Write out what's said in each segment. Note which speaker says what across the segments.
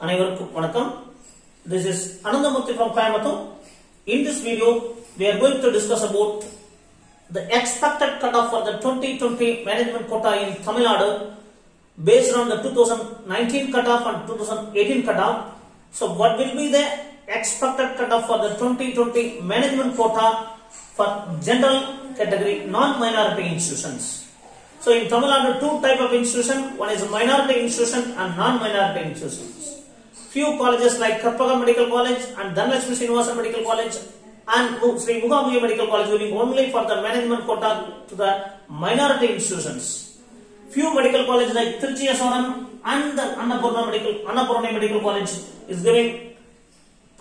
Speaker 1: அனைவருக்கும் வணக்கம். This is Anandamurthy from Coimbatore. In this video, we are going to discuss about the expected cutoff for the 2020 management quota in Tamil Nadu based on the 2019 cutoff and 2018 cutoff. So, what will be the expected cutoff for the 2020 management quota for general category non-minority institutions? So, in Tamil Nadu, two types of institution. One is minority institution and non-minority institutions. Few colleges like Karpagam Medical College and Dhanlakshmi Srinivasa Medical College and Sri Mugambi Medical College will be only for the management quota to the minority institutions. Few medical colleges like Trichy SRM and the Annapurna Medical College is giving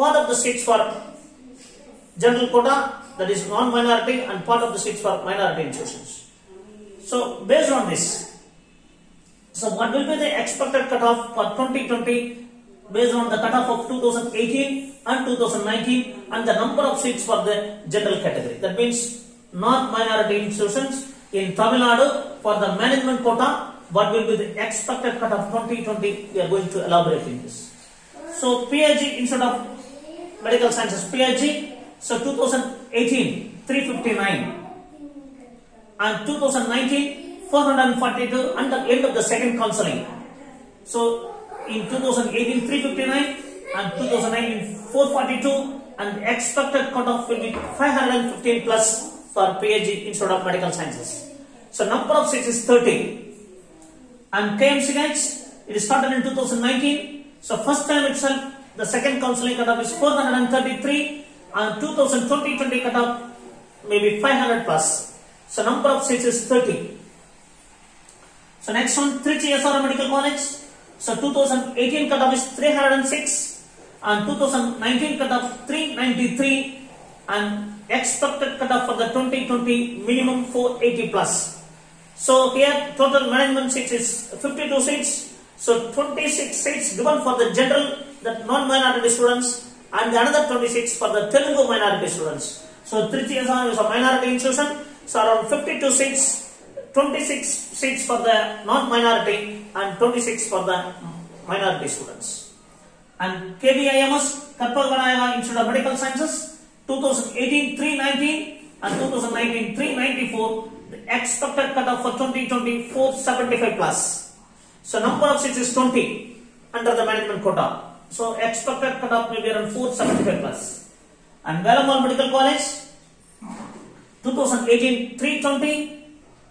Speaker 1: part of the seats for general quota, that is non-minority, and part of the seats for minority institutions. So, based on this, so what will be the expected cutoff for 2020 based on the cutoff of 2018 and 2019 and the number of seats for the general category? That means non-minority institutions in Tamil Nadu for the management quota. What will be the expected cutoff 2020? We are going to elaborate in this. So, PIG instead of medical sciences, PIG. So, 2018 359 and 2019 442 and the end of the second counseling. So, in 2018 359 and 2019 442 and the expected cutoff will be 515 plus for PhD instead of medical sciences. So, number of seats is 30 and KMC guys, it is started in 2019. So, first time itself the second counseling cutoff is 433 and 2020 cutoff maybe 500 plus. So, number of seats is 30. So, next one, Trichy SRM Medical College. So, 2018 cutoff is 306 and 2019 cutoff 393 and expected cutoff for the 2020 minimum 480 plus. So, here total management seats is 52 seats. So, 26 seats given for the general, the non-minority students, and another 26 for the Telugu minority students. So, Trichy SRM is a minority institution. So, around 52 seats, 26 seats for the non-minority and 26 for the minority students. And KVIMS, Karpagam Institute of Medical Sciences, 2018 319 and 2019 394. The expected cutoff for 2020 475 plus. So, number of seats is 20 under the management quota. So, expected cutoff may be around 475 plus. And Velamal Medical College, 2018 320,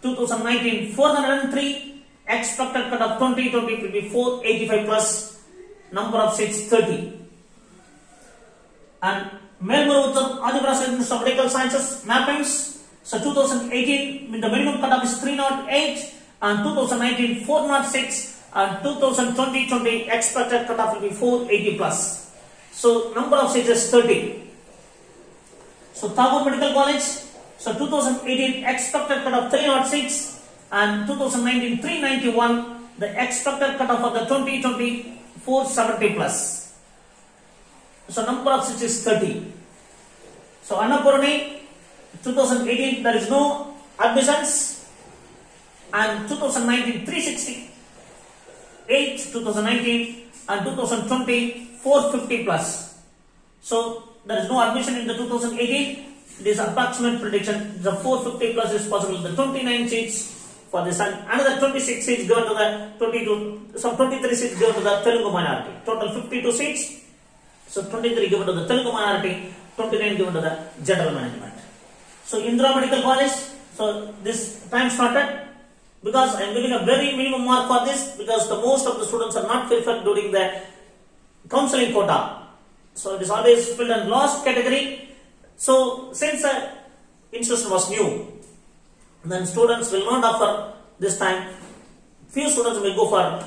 Speaker 1: 2019 403, expected cutoff 2020 will be 485 plus, number of seats 30. And Melmuruttam Adivaras Institute of Medical Sciences mappings. So, 2018 the minimum cutoff is 308 and 2019 406 and 2020 expected cutoff will be 480 plus. So, number of seats is 30. So, Tagore Medical College. So, 2018 expected cutoff 306 and 2019 391. The expected cutoff for the 2020 470 plus. So, number of seats is 30. So, Annapurna 2018 there is no admissions and 2019 368, 2019 and 2020 450 plus. So, there is no admission in the 2018. It is approximate prediction. The 450 plus is possible. The 29 seats for this and another 26 seats given to the 23 seats given to the Telugu minority. Total 52 seats. So, 23 given to the Telugu minority, 29 given to the general management. So, Indira Medical College. So, this time started because I am giving a very minimum mark for this because the most of the students are not verified during the counseling quota. So, it is always filled in last category. So, since the institution was new, then students will not offer this time. Few students will go for,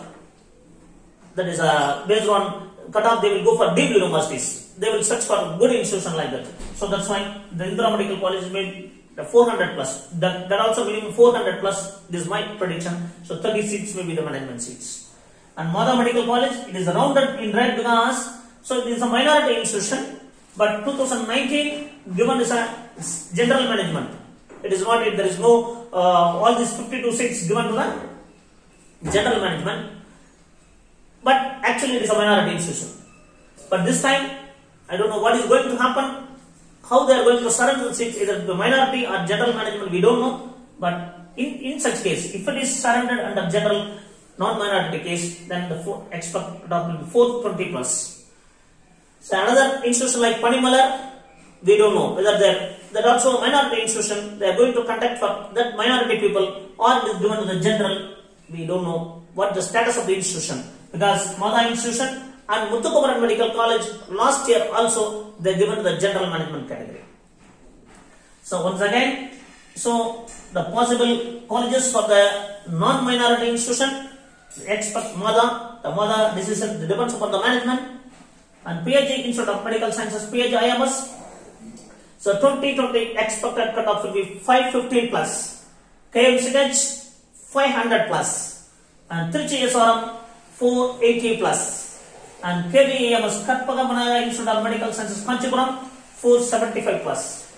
Speaker 1: that is based on cutoff, they will go for deemed universities. They will search for good institution like that. So, that's why the Indira Medical College made the 400 plus. That also minimum 400 plus. This is my prediction. So, 30 seats may be the management seats. And Mada Medical College, it is rounded in red because, so it is a minority institution. But 2019 given is a general management. It is not, there is no all these 52 seats given to the general management. but actually it is a minority institution. But this time, I don't know what is going to happen, how they are going to surrender the seats, either the minority or general management, we don't know. But in such case, if it is surrendered under general non-minority case, then the expected cutoff will be 420 plus. So another institution like Panimalar, we don't know whether that also a minority institution, they are going to conduct for that minority people, or it is given to the general. We don't know what the status of the institution, because Mada institution and Muthukumaran Medical College last year also they are given to the general management category. So once again, so the possible colleges for the non-minority institution, expect Mada, the Mada decision depends upon the management, and PHG Institute of Medical Sciences, PHG IMS. So 2020 expected cutoff will be 515 plus, KMCH 500 plus, and Trichy SRM 480 plus, and KVEMS Katpagamana Institute of Medical Sciences Kanchipuram 475 plus,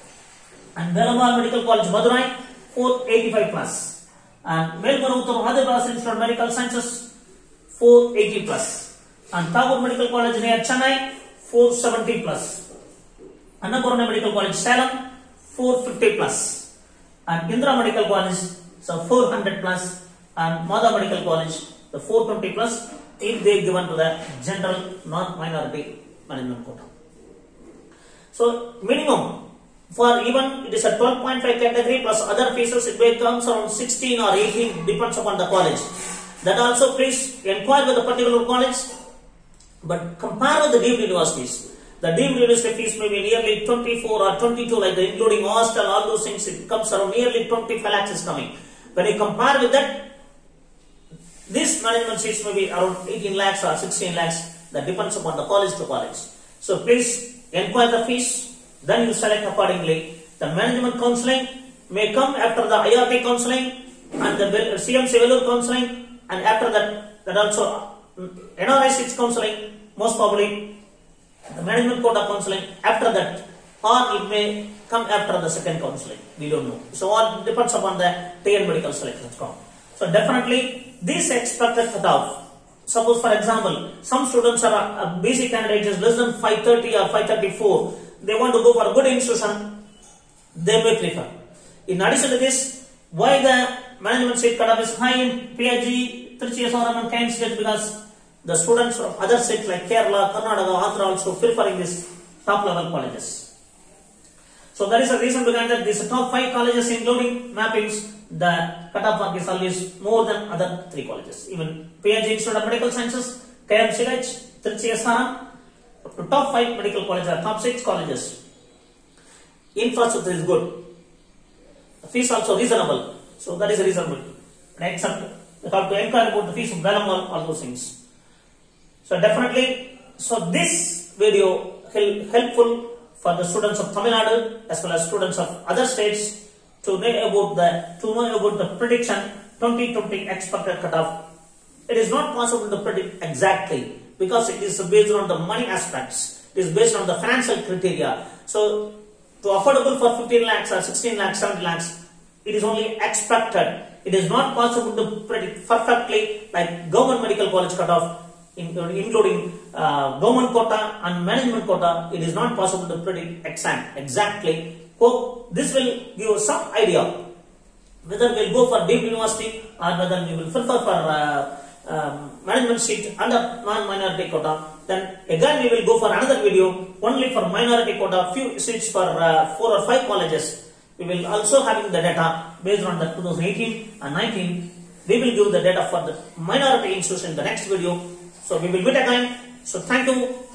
Speaker 1: and Bellamar Medical College Madurai 485 plus, and Melbourne Madras Institute of Medical Sciences 480 plus, and Tagore Medical College near Chennai 470 plus, Annapurna Medical College Salem 450 plus, and Indra Medical College so 400 plus, and Mada Medical College the 420 plus if they given to the general non-minority management quota. So minimum for even it is a 12.5 category plus other fees, it may comes around 16 or 18, depends upon the college. That also please inquire with the particular college, but compare with the deemed universities. The deemed university fees may be nearly 24 or 22, like the including hostel, all those things, it comes around nearly 25 lakhs is coming. When you compare with that, this management seats may be around 18 lakhs or 16 lakhs, that depends upon the college to college. So please inquire the fees, then you select accordingly. The management counselling may come after the IRT counselling and the CMC Vellore counselling, and after that also NRI seats counselling, most probably the management quota counselling after that, or it may come after the second counselling, we don't know. So all depends upon the TN medical selection. So definitely this expected cutoff, suppose for example some students are a BC candidate is less than 530 or 534, they want to go for a good institution, they may prefer. In addition to this, why the management seat cutoff is high in PHG, Trichy SRM and KMCH, because the students from other states like Kerala, Karnataka, Andhra also preferring these top level colleges. So there is a reason behind that. These top 5 colleges including mappings, the cutoff mark is always more than other 3 colleges. Even PHG Institute of Medical Sciences, KMCH, Trichy SRM, the top 5 medical colleges are top 6 colleges. Infrastructure is good. The fees also reasonable. So that is reasonable. Except you have to inquire about the fees of Bellamar, all those things. So definitely, so this video will helpful for the students of Tamil Nadu as well as students of other states to know about the prediction 2020 expected cutoff. It is not possible to predict exactly because it is based on the money aspects. It is based on the financial criteria. So to affordable for 15 lakhs or 16 lakhs, 17 lakhs, it is only expected. It is not possible to predict perfectly like government medical college cutoff, including government quota and management quota. It is not possible to predict exactly. Hope this will give us some idea whether we will go for deemed university or whether we will prefer for management seat under non-minority quota. Then again we will go for another video only for minority quota, few seats for 4 or 5 colleges. We will also having the data based on the 2018 and 19. We will give the data for the minority institution in the next video. So we will meet again. So thank you.